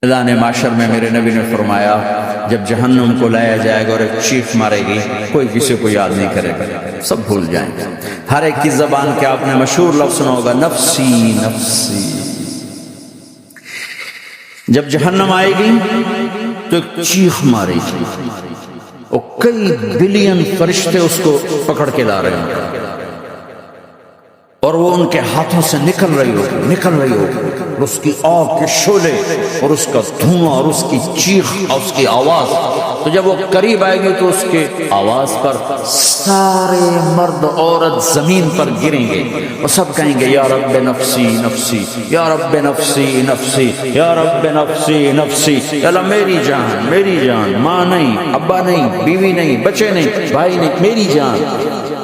میدان معاشر میں میرے نبی نے فرمایا جب جہنم کو لایا جائے گا اور ایک چیخ مارے گی، کوئی کسی کو یاد نہیں کرے گا، سب بھول جائیں گے۔ ہر ایک کی زبان کے آپ نے مشہور لفظ سنا ہوگا، نفسی نفسی۔ جب جہنم آئے گی تو ایک چیخ مارے گی اور کئی بلین فرشتے اس کو پکڑ کے لا رہے ہیں اور وہ ان کے ہاتھوں سے نکل رہی ہو اور اس کی آگ کے شعلے اور اس کا دھواں اور اس کی چیخ اور اس کی آواز۔ تو جب وہ قریب آئے گی تو اس کے آواز پر سارے مرد عورت زمین پر گریں گے اور سب کہیں گے، یا رب نفسی نفسی، یا رب نفسی نفسی، یا رب نفسی نفسی۔ یا اللہ میری جان، ماں نہیں، ابا نہیں، بیوی نہیں، بچے نہیں، بھائی نہیں، میری جان۔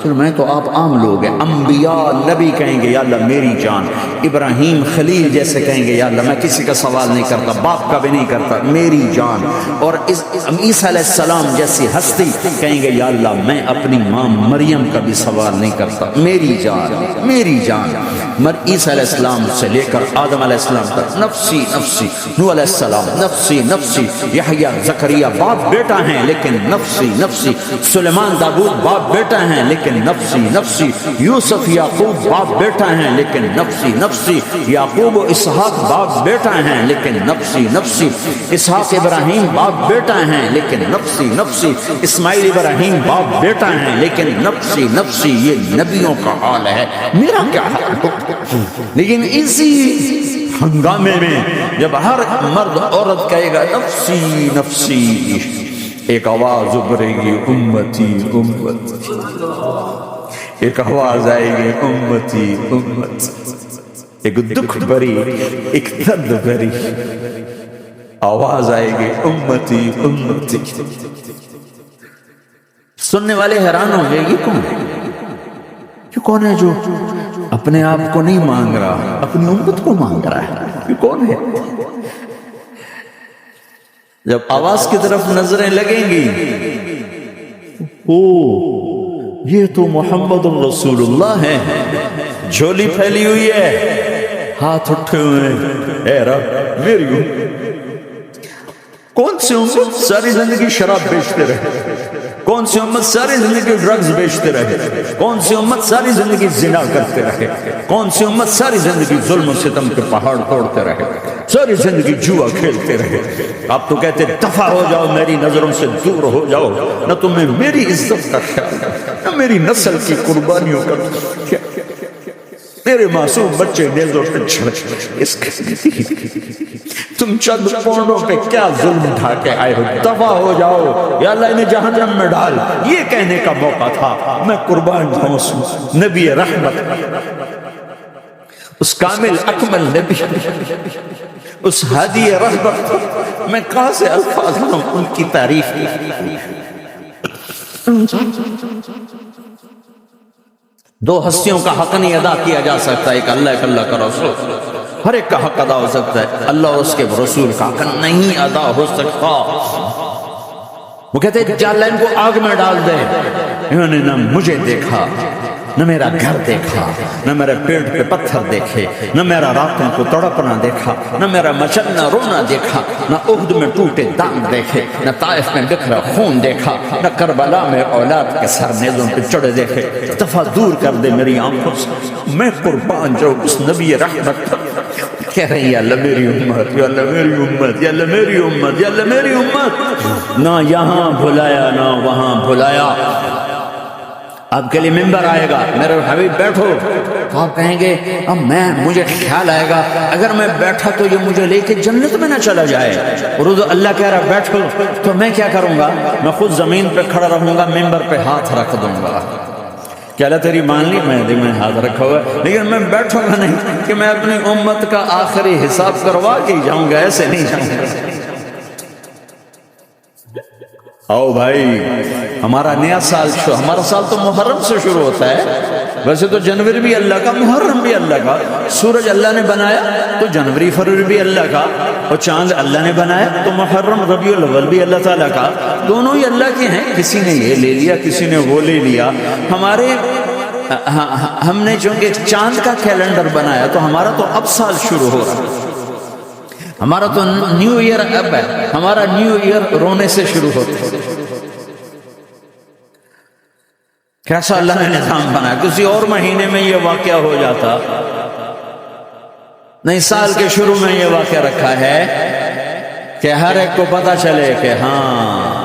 پھر میں تو آپ عام لوگ ہیں، انبیاء نبی کہیں گے، یا اللہ میری جان۔ ابراہیم خلیل جیسے کہیں گے، یا اللہ میں کسی کا سوال نہیں کرتا، باپ کا بھی نہیں کرتا، میری جان۔ اور عیسیٰ علیہ السلام جیسی ہستی کہیں گے، یا اللہ میں اپنی ماں مریم کا بھی سوال نہیں کرتا، میری جان میری جان۔ عیسیٰ علیہ السلام سے لے کر آدم علیہ السلام تک نفسی نفسی، نوح علیہ السلام نفسی نفسی، یحییٰ زکریہ باپ بیٹا ہیں لیکن نفسی نفسی، سلیمان داؤد باپ بیٹا ہیں لیکن نفسی نفسی، یوسف یعقوب باپ بیٹا ہیں لیکن نفسی نفسی، یعقوب و اسحاق باپ بیٹا ہیں لیکن نفسی نفسی، اسحاق ابراہیم باپ بیٹا ہیں لیکن نفسی نفسی، اسماعیل ابراہیم باپ بیٹا ہیں لیکن نفسی نفسی۔ یہ نبیوں کا حال ہے، میرا کیا حال ہے؟ لیکن اسی ہنگامے میں جب ہر مرد عورت کہے گا نفسی نفسی، ایک آواز ابھرے گی، امتی امتی، ایک آواز آئے گی، امتی امتی، ایک دکھ بھری، ایک درد بھری آواز آئے گی، امتی امتی۔ سننے والے حیران ہوں گے، یہ کون ہے؟ یہ کون ہے جو اپنے آپ کو نہیں مانگ رہا، اپنی امت کو مانگ رہا ہے؟ یہ کون ہے؟ جب آواز کی طرف نظریں لگیں گی، او یہ تو محمد رسول اللہ ہے، جھولی پھیلی ہوئی ہے، ہاتھ اٹھے ہوئے ہیں، اے رب میری امت۔ کون سی امت ساری زندگی شراب بیچتے رہے؟ کون سی امت ساری زندگی ڈرگز بیچتے رہے؟ کون سی امت ساری زندگی زنا کرتے رہے؟ کون سی امت ساری زندگی ظلم و ستم کے پہاڑ توڑتے رہے؟ ساری زندگی جوا کھیلتے رہے؟ آپ تو کہتے دفع ہو جاؤ، میری نظروں سے دور ہو جاؤ، نہ تمہیں میری عزت کا خیال ہے، نہ میری نسل کی قربانیوں کا خیال، میرے معصوم بچے نیزوں پہ چھڑے، اس تم چند پونڈوں پہ کیا ظلم اٹھا کے آئے ہو؟ دفع ہو جاؤ، یا اللہ انہیں جہنم میں ڈال۔ یہ کہنے کا موقع تھا، میں قربان جاؤں اس نبی رحمت، اس کامل اکمل نبی، اس ہادی رحمت، میں کہاں سے الفاظ لوں ان کی تعریف؟ دو ہستیوں کا حق نہیں ادا کیا جا سکتا، ایک اللہ، ایک اللہ کا رسول۔ ہر ایک کا حق ادا ہو سکتا ہے، اللہ اور اس کے رسول کا حق نہیں ادا ہو سکتا۔ وہ کہتے ہیں جا اللہ ان کو آگ میں ڈال دے۔ انہوں نے نہ مجھے دیکھا، نہ میرا گھر دیکھا، نہ میرے پیٹ پہ پتھر دیکھے، نہ میرا راتوں کو تڑپنا دیکھا، نہ میرا مچلنا رونا دیکھا، نہ احد میں ٹوٹے دان دیکھے، نہ طائف میں بکھرا خون دیکھا، نہ کربلا میں اولاد کے سر نیزوں پہ چڑھے دیکھے۔ دفع دور کر دے میری آنکھوں سے، میں قربان جو اس نبی رحمت کہہ رہے ہیں، یا اللہ میری امت، یا اللہ میری امت، یا اللہ میری امت، یا اللہ میری امت۔ نہ یہاں بھلایا نہ وہاں بھلایا۔ آپ کے لیے ممبر آئے گا، میرے حبیب بیٹھو، تو آپ کہیں گے اب مجھے خیال آئے گا اگر میں بیٹھا تو یہ مجھے لے کے جنت میں نہ چلا جائے، اور اللہ کہہ رہا بیٹھو، تو میں کیا کروں گا؟ میں خود زمین پہ کھڑا رہوں گا، ممبر پہ ہاتھ رکھ دوں گا کہ اللہ تیری مان لی، میں ہاتھ رکھا ہوا ہے، لیکن میں بیٹھوں گا نہیں کہ میں اپنی امت کا آخری حساب کروا کے جاؤں گا، ایسے نہیں جاؤں گا۔ آؤ بھائی، ہمارا نیا سال ہمارا سال تو محرم سے شروع ہوتا ہے، ویسے تو جنوری بھی اللہ کا، محرم بھی اللہ کا، سورج اللہ نے بنایا تو جنوری فروری بھی اللہ کا، اور چاند اللہ نے بنایا تو محرم ربیع الاول بھی اللہ تعالیٰ کا، دونوں ہی اللہ کے ہیں۔ کسی نے یہ لے لیا، کسی نے وہ لے لیا۔ ہم نے چونکہ چاند کا کیلنڈر بنایا تو ہمارا تو اب سال شروع ہو رہا ہے، ہمارا تو نیو ایئر اب ہے، ہمارا نیو ایئر رونے سے شروع ہوتا ہے. کیسا اللہ نے نظام بنایا، کسی اور مہینے میں یہ واقعہ ہو جاتا نہیں، سال کے شروع میں یہ واقعہ رکھا ہے کہ ہر ایک کو پتا چلے کہ ہاں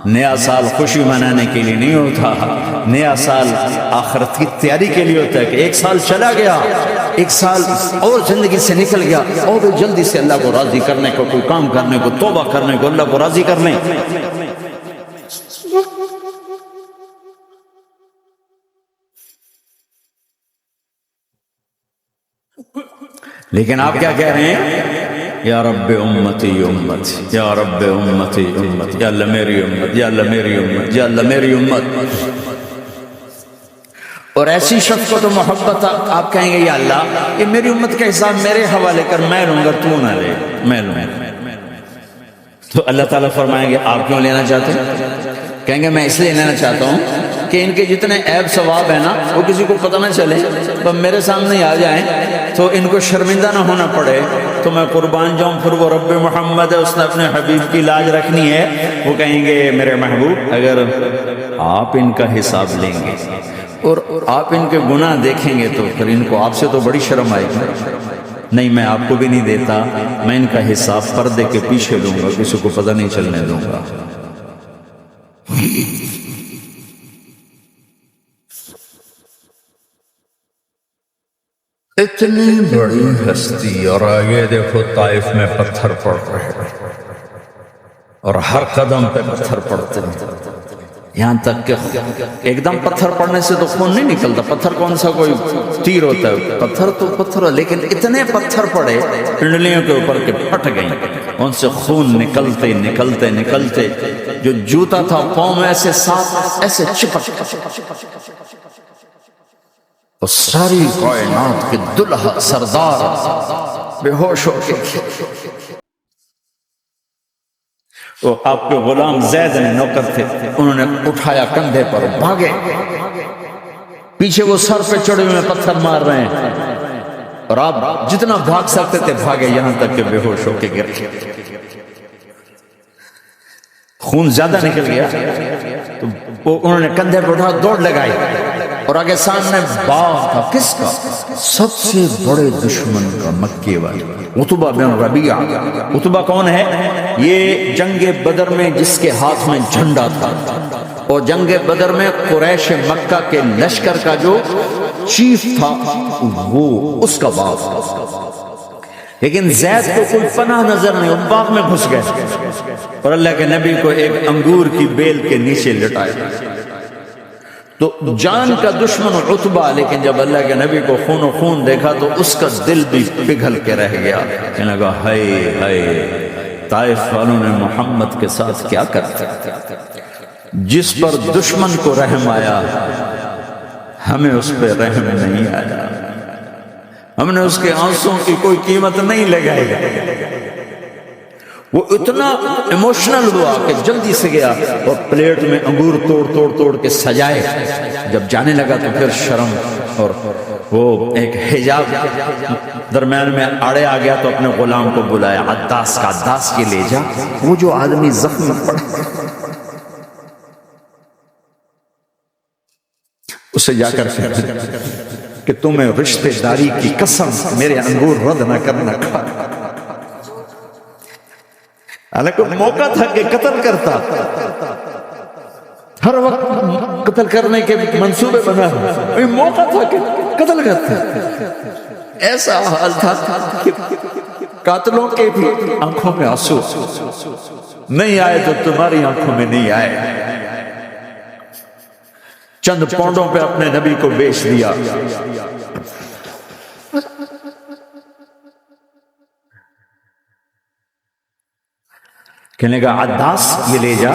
نیا سال خوشی منانے کے لیے نہیں ہوتا، نیا سال آخرت کی تیاری کے لیے ہوتا ہے کہ ایک سال چلا گیا، ایک سال اور زندگی سے نکل گیا، اور جلدی سے اللہ کو راضی کرنے کو، کوئی کام کرنے کو، توبہ کرنے کو، اللہ کو راضی کرنے. لیکن آپ کیا کہہ رہے ہیں؟ یا رب امتی امتی، یا رب امتی امتی، یا اللہ میری امت، یا اللہ میری امت، یا اللہ میری امت. اور ایسی شفقت و محبت آپ کہیں گے یا اللہ یہ میری امت کا حساب میرے حوالے کر، میں لوں گا، تو نہ لے، میں لوں گا. تو اللہ تعالیٰ فرمائیں گے آپ کیوں لینا چاہتے ہیں؟ کہیں گے میں اس لیے لینا چاہتا ہوں کہ ان کے جتنے عیب ثواب ہیں نا وہ کسی کو پتہ نہ چلے، تو میرے سامنے آ جائیں تو ان کو شرمندہ نہ ہونا پڑے، تو میں قربان جاؤں. پھر وہ رب محمد ہے، اس نے اپنے حبیب کی لاج رکھنی ہے، وہ کہیں گے میرے محبوب اگر آپ ان کا حساب لیں گے اور آپ ان کے گناہ دیکھیں گے تو پھر ان کو آپ سے تو بڑی شرم آئے گی. نہیں میں آپ کو بھی نہیں دیتا، میں ان کا حساب پردے کے پیچھے لوں گا، کسی کو پتہ نہیں چلنے دوں گا. اتنی بڑی ہستی، اور آگے دیکھو طائف میں پتھر پڑ رہے ہیں اور ہر قدم پہ پتھر پڑتے ہیں، یہاں تک کہ ایک دم پتھر پڑنے سے تو خون نہیں نکلتا. پتھر کون سا کوئی تیر ہوتا ہے؟ پتھر تو پتھر، لیکن اتنے پتھر پڑے پنڈلیوں کے اوپر کے پھٹ گئیں، ان سے خون نکلتے نکلتے نکلتے جو جوتا تھا پاؤں میں ایسے ساتھ ایسے چپک، اور ساری کائنات کے دلہا سردار بے ہوش ہو کے. تو آپ کے غلام زید نے نوکر تھے، انہوں نے اٹھایا کندھے پر، بھاگے، پیچھے وہ سر پہ چڑھے ہوئے پتھر مار رہے ہیں، اور آپ جتنا بھاگ سکتے تھے بھاگے، یہاں تک کہ بے ہوش ہو کے گر گئے. خون زیادہ نکل گیا تو انہوں نے کندھے پہ اٹھا دوڑ لگائی، اور آگے سامنے باغ تھا، کس کا؟ سب سے بڑے دشمن کا، مکے والے عتبہ بن ربیعہ. عتبہ کون ہے؟ یہ جنگ بدر میں جس کے ہاتھ میں جھنڈا تھا، اور جنگ بدر میں قریش مکہ کے لشکر کا جو چیف تھا وہ اس کا باغ تھا. لیکن زید کو کوئی پناہ نظر نہیں، وہ باغ میں گھس گئے اور اللہ کے نبی کو ایک انگور کی بیل کے نیچے لٹائے. تو جان کا دشمن عتبہ، لیکن جب اللہ کے نبی کو خون و خون دیکھا تو اس کا دل بھی پگھل کے رہ گیا، کہنے لگا ہائے ہائے، طائف والوں نے محمد کے ساتھ کیا کرتے. جس پر دشمن کو رحم آیا ہمیں اس پہ رحم نہیں آیا، ہم نے اس کے آنسوں کی کوئی قیمت نہیں لگائی. وہ اتنا ایموشنل ہوا کہ جلدی سے گیا اور پلیٹ میں انگور توڑ توڑ توڑ کے سجائے. جب جانے لگا تو پھر شرم اور وہ ایک حجاب درمیان میں آڑے آ گیا، تو اپنے غلام کو بلایا، عداس کا، عداس کے لے جا وہ جو آدمی زخم پڑا اسے جا کر کہ تمہیں رشتہ داری کی قسم میرے انگور رد نہ کرنا. حالانکہ موقع تھا کہ قتل کرتا، ہر وقت قتل کرنے کے منصوبے بنا، موقع تھا کہ قتل کرتا. ایسا حال تھا کہ قاتلوں کے بھی آنکھوں میں آنسو نہیں آئے تو تمہاری آنکھوں میں نہیں آئے. چند پونڈوں پہ اپنے نبی کو بیچ دیا. کہنے کا عداس یہ لے جا،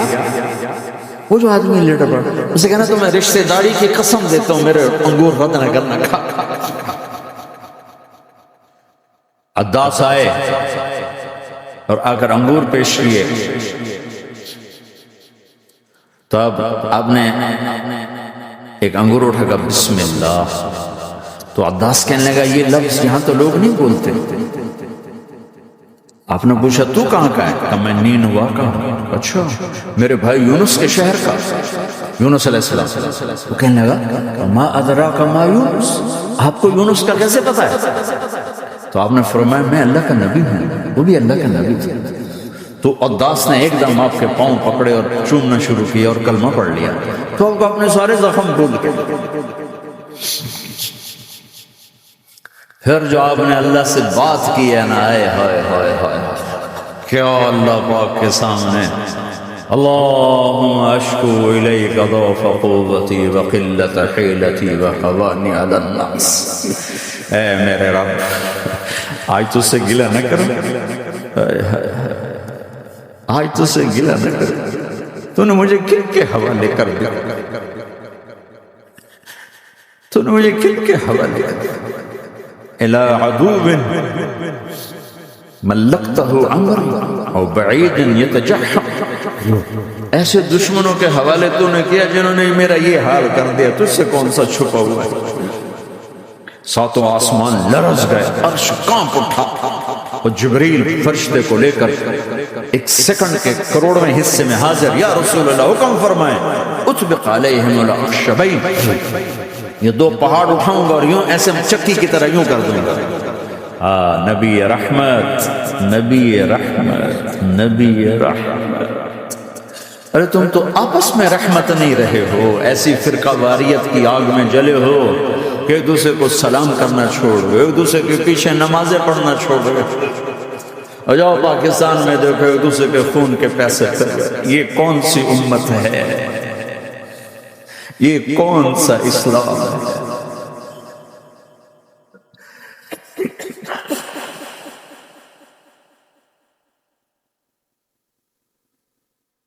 وہ جو آدمی لیٹا پڑا، اسے کہنا تو میں رشتہ داری کی قسم دیتا ہوں میرے انگور رد نہ کرنا. عداس آئے اور آ کر انگور پیش کیے. تو اب آپ نے ایک انگور اٹھا کر بسم اللہ. تو عداس کہنے لگا یہ لفظ یہاں تو لوگ نہیں بولتے، آپ نے پوچھا تو کہاں کا ہے؟ کہا میں نینوا کا ہوں۔ اچھا میرے بھائی یونس کے شہر کا؟ یونس علیہ السلام۔ وہ کہنے لگا ما ادراک ما یونس، آپ کو یونس کا کیسے پتا ہے؟ تو آپ نے فرمایا میں اللہ کا نبی ہوں، وہ بھی اللہ کا نبی تھے۔ تو عداس نے ایک دم آپ کے پاؤں پکڑے اور چومنا شروع کیا اور کلمہ پڑھ لیا، تو آپ کو اپنے سارے زخم بھول کے پھر جو آپ نے اللہ سے بات کی ہے نا، آئے ہائے ہائے ہائے، کیا اللہ پاک کے سامنے اللہم اشکو الیک ضعف قوتی وقلت حیلتی وحوانی علی الناس، اے میرے رب آج تو سے گلہ نہ کرو، آج تو سے گلہ نہ کرو، تو نے مجھے کن کے حوالے کر دیا، تو نے مجھے کن کے حوالے کر دیا، الى عدو ملکتہ عمری او بعید یتجحم، ایسے دشمنوں کے حوالے تو نے کیا جنہوں نے میرا یہ حال کر دیا، تجھ سے کون سا چھپا ہوا ہے؟ ساتوں آسمان لرز گئے، عرش کانپ اٹھا، اور جبریل فرشتے کو لے کر ایک سیکنڈ کے کروڑویں حصے میں حاضر، یا رسول اللہ حکم فرمائیں اطبق علیہم الاخشبین، یہ دو پہاڑ اٹھاؤں گا اور یوں ایسے چکی کی طرح یوں کر دوں گا۔ نبی رحمت، نبی رحمت، نبی رحمت، ارے تم تو آپس میں رحمت نہیں رہے ہو، ایسی فرقہ واریت کی آگ میں جلے ہو کہ ایک دوسرے کو سلام کرنا چھوڑ گئے، ایک دوسرے کے پیچھے نمازیں پڑھنا چھوڑ گئے، اور جاؤ پاکستان میں دیکھو ایک دوسرے کے خون کے پیسے پھر گئے۔ یہ کون سی امت ہے؟ یہ کون سا اسلام ہے؟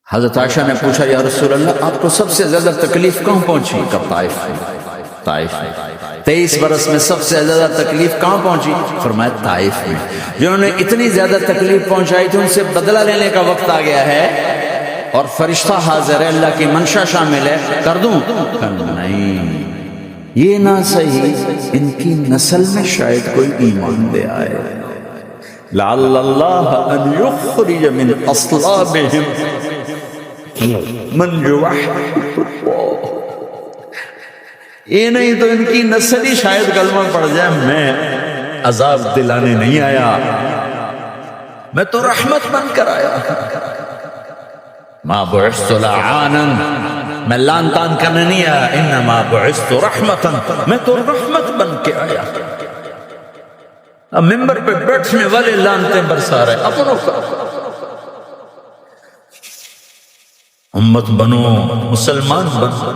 حضرت عائشہ نے پوچھا یا رسول اللہ آپ کو سب سے زیادہ تکلیف کہاں پہنچی؟ کب طائف میں، طائف میں 23 برس میں سب سے زیادہ تکلیف کہاں پہنچی؟ فرمایا طائف میں۔ جنہوں نے اتنی زیادہ تکلیف پہنچائی تھی ان سے بدلہ لینے کا وقت آ گیا ہے، اور فرشتہ حاضر ہے، اللہ کی منشا شامل ہے، کر دوں؟ نہیں، یہ نہ صحیح، ان کی نسل میں شاید کوئی ایمان لے آئے، لعل اللہ ان یخرج من اصلابہم من یوحد اللہ، یہ نہیں تو ان کی نسل ہی شاید کلمہ پڑ جائے، میں عذاب دلانے نہیں آیا، میں تو رحمت بن کر آیا، ما بعثت لعانا، میں لان تان کرنے نہیں آیا، انما بعثت رحمتا، میں تو رحمت بن کے آیا۔ اب ممبر پہ بیٹھنے والے لانتے برسا رہے، اپنوں کا امت بنو، مسلمان بنو،